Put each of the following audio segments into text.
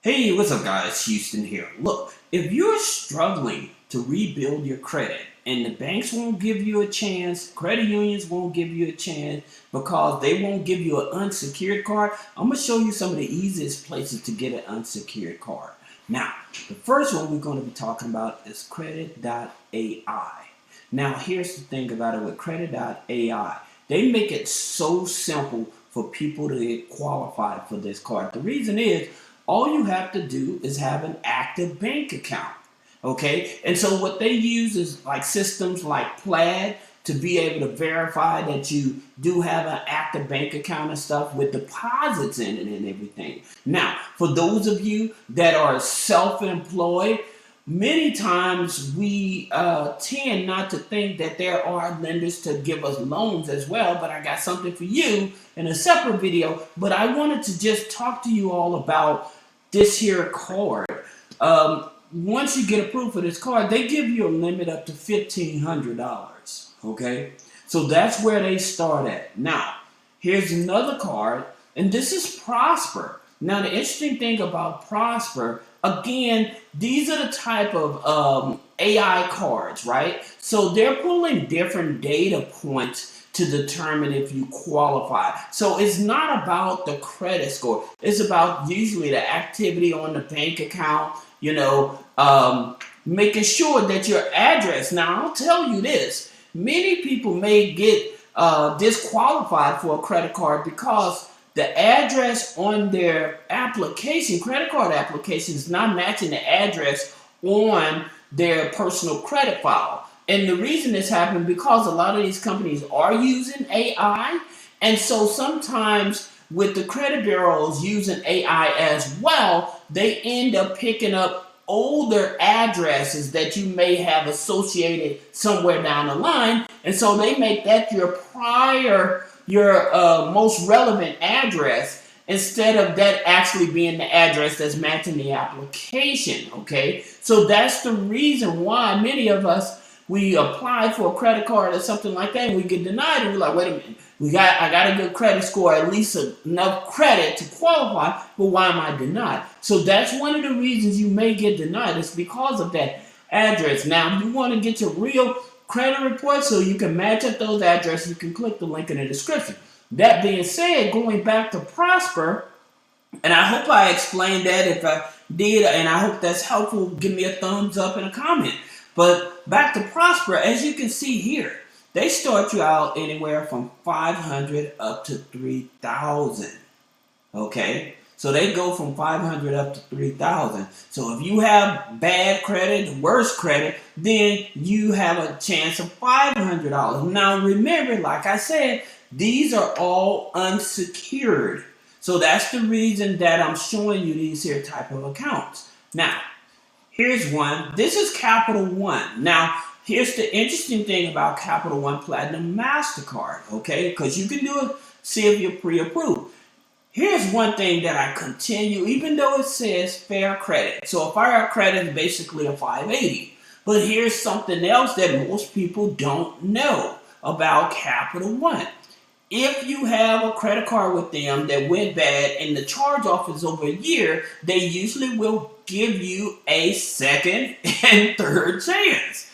Hey, what's up, guys? Houston here. Look, if you're struggling to rebuild your credit and the banks won't give you a chance, credit unions won't give you a chance because they won't give you an unsecured card, I'm going to show you some of the easiest places to get an unsecured card. Now, the first one we're going to be talking about is credit.ai. Now, here's the thing about it with credit.ai. They make it so simple for people to get qualified for this card. The reason is all you have to do is have an active bank account. Okay? And so what they use is like systems like Plaid to be able to verify that you do have an active bank account and stuff with deposits in it and everything. Now, for those of you that are self-employed, many times we tend not to think that there are lenders to give us loans as well, but I got something for you in a separate video. But I wanted to just talk to you all about this here card. Once you get approved for this card, they give you a limit up to $1,500. Okay, so that's where they start at. Now, here's another card, and this is Prosper. Now, the interesting thing about Prosper, again, these are the type of AI cards, right? So they're pulling different data points to determine if you qualify. So it's not about the credit score. It's about usually the activity on the bank account, making sure that your address. Now, I'll tell you this. Many people may get disqualified for a credit card because the address on their application, credit card application, is not matching the address on their personal credit file. And the reason this happened because a lot of these companies are using AI. And so sometimes with the credit bureaus using AI as well, they end up picking up older addresses that you may have associated somewhere down the line. And so they make that your most relevant address instead of that actually being the address that's matching the application. Okay, so that's the reason why many of us, we apply for a credit card or something like that and we get denied, and we're like, wait a minute, I got a good credit score, at least enough credit to qualify, but why am I denied? So that's one of the reasons you may get denied. It's because of that address. Now, if you want to get your real credit report so you can match up those addresses, you can click the link in the description. That being said, going back to Prosper, and I hope I explained that. If I did, and I hope that's helpful, give me a thumbs up and a comment. But back to Prosper, as you can see here, they start you out anywhere from 500 up to 3,000. Okay? So they go from 500 up to 3,000. So if you have bad credit, worse credit, then you have a chance of $500. Now remember, like I said, these are all unsecured. So that's the reason that I'm showing you these here type of accounts. Now, here's one. This is Capital One. Now, here's the interesting thing about Capital One Platinum MasterCard, okay? Because you can do it, see if you're pre-approved. Here's one thing that I continue, even though it says fair credit. So a fair credit is basically a 580. But here's something else that most people don't know about Capital One. If you have a credit card with them that went bad and the charge-off is over a year, they usually will give you a second and third chance.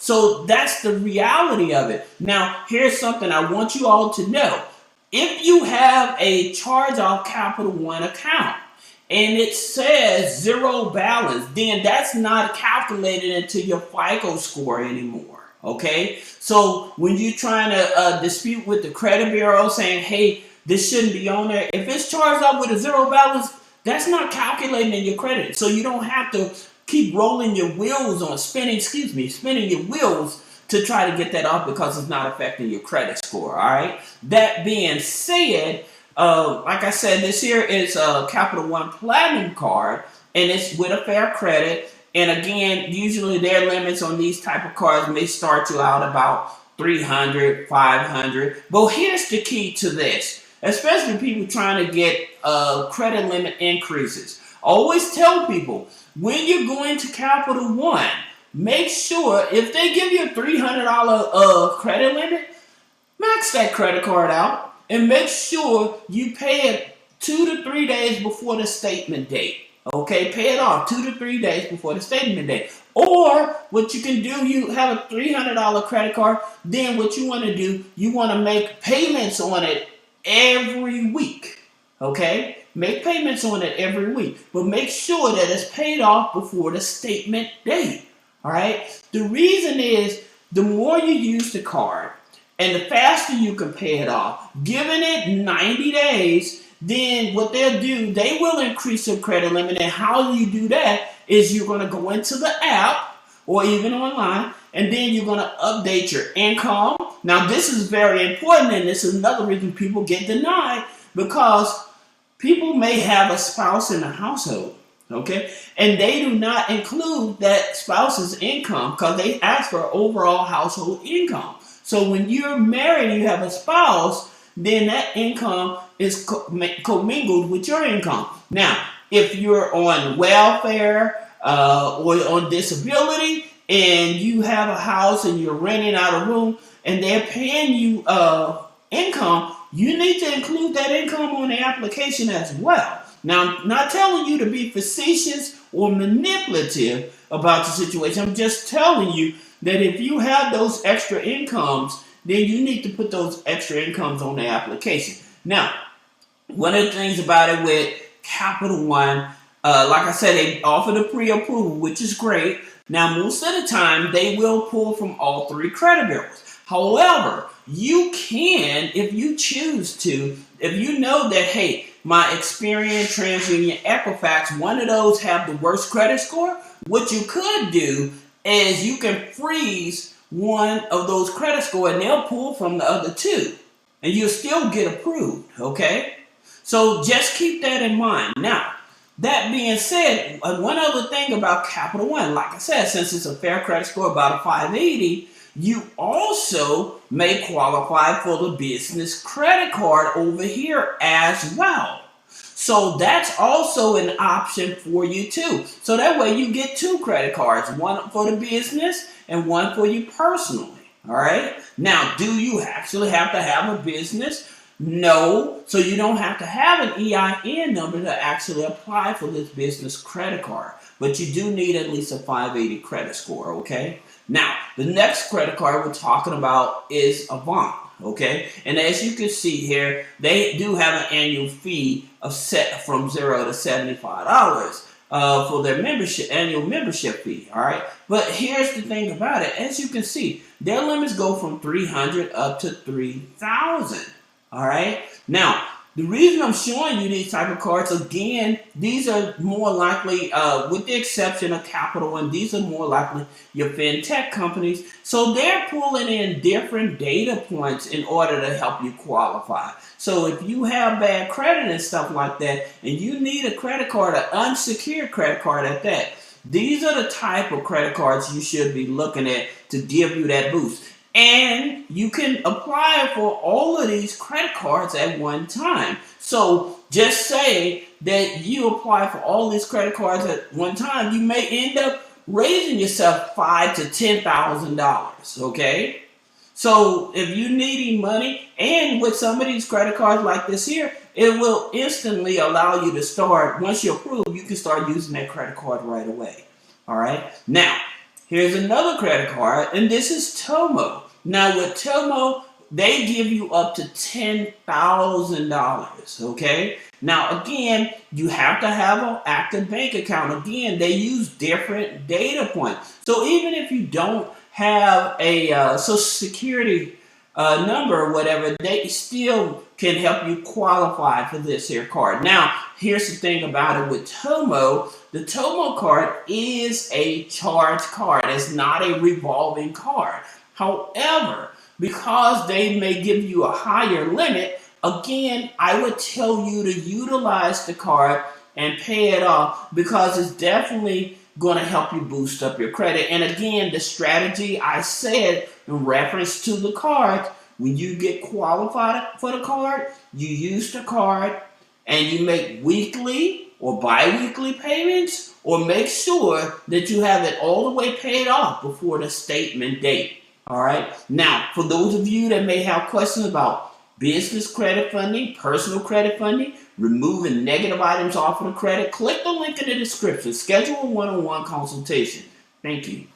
So that's the reality of it. Now, here's something I want you all to know. If you have a charge-off Capital One account and it says zero balance, then that's not calculated into your FICO score anymore. Okay, so when you're trying to dispute with the credit bureau saying, hey, this shouldn't be on there, if it's charged up with a zero balance, that's not calculating in your credit. So you don't have to keep rolling your wheels on, spinning your wheels to try to get that off because it's not affecting your credit score. All right. That being said, like I said, this here is a Capital One Platinum card, and it's with a fair credit. And again, usually their limits on these type of cards may start you out about 300, 500. But here's the key to this, especially people trying to get credit limit increases. Always tell people, when you're going to Capital One, make sure if they give you a $300 credit limit, max that credit card out and make sure you pay it 2 to 3 days before the statement date. Okay, pay it off 2 to 3 days before the statement date. Or what you can do, you have a $300 credit card. Then what you want to do, you want to make payments on it every week. Okay, make payments on it every week, but make sure that it's paid off before the statement date. All right. The reason is the more you use the card, and the faster you can pay it off, giving it 90 days. Then what they'll do, they will increase your credit limit. And how you do that is you're going to go into the app or even online, and then you're going to update your income. Now, this is very important, and this is another reason people get denied, because people may have a spouse in the household, okay? And they do not include that spouse's income because they ask for overall household income. So when you're married and you have a spouse, then that income is commingled with your income. Now, if you're on welfare or on disability and you have a house and you're renting out a room and they're paying you income, you need to include that income on the application as well. Now, I'm not telling you to be facetious or manipulative about the situation. I'm just telling you that if you have those extra incomes, then you need to put those extra incomes on the application. Now, one of the things about it with Capital One, like I said, they offer the pre-approval, which is great. Now, most of the time, they will pull from all 3 credit bureaus. However, you can, if you choose to, if you know that, hey, my Experian, TransUnion, Equifax, one of those have the worst credit score, what you could do is you can freeze one of those credit scores and they'll pull from the other 2 and you'll still get approved, okay? So just keep that in mind. Now, that being said, one other thing about Capital One, like I said, since it's a fair credit score about a 580, you also may qualify for the business credit card over here as well. So that's also an option for you too. So that way you get 2 credit cards, one for the business and one for you personally. All right. Now, do you actually have to have a business? No. So you don't have to have an EIN number to actually apply for this business credit card. But you do need at least a 580 credit score. Okay. Now, the next credit card we're talking about is Avail. Okay, and as you can see here, they do have an annual fee of set from $0 to $75 for their membership, annual membership fee. All right, but here's the thing about it: as you can see, their limits go from 300 up to 3,000. All right, now the reason I'm showing you these type of cards, again, these are more likely, with the exception of Capital One, these are more likely your fintech companies. So they're pulling in different data points in order to help you qualify. So if you have bad credit and stuff like that, and you need a credit card, an unsecured credit card at that, these are the type of credit cards you should be looking at to give you that boost. And you can apply for all of these credit cards at one time. So just say that you apply for all these credit cards at one time, you may end up raising yourself $5,000 to $10,000. Okay. So if you're needing money, and with some of these credit cards like this here, it will instantly allow you to start. Once you're approved, you can start using that credit card right away. All right. Now, here's another credit card, and this is Tomo. Now, with Tomo, they give you up to $10,000, okay? Now, again, you have to have an active bank account. Again, they use different data points. So even if you don't have a Social Security number or whatever, they still can help you qualify for this here card. Now, here's the thing about it with Tomo. The Tomo card is a charge card. It's not a revolving card. However, because they may give you a higher limit, again, I would tell you to utilize the card and pay it off because it's definitely going to help you boost up your credit. And again, the strategy I said in reference to the card, when you get qualified for the card, you use the card and you make weekly or bi-weekly payments, or make sure that you have it all the way paid off before the statement date. All right. Now, for those of you that may have questions about business credit funding, personal credit funding, removing negative items off of the credit, click the link in the description. Schedule a one-on-one consultation. Thank you.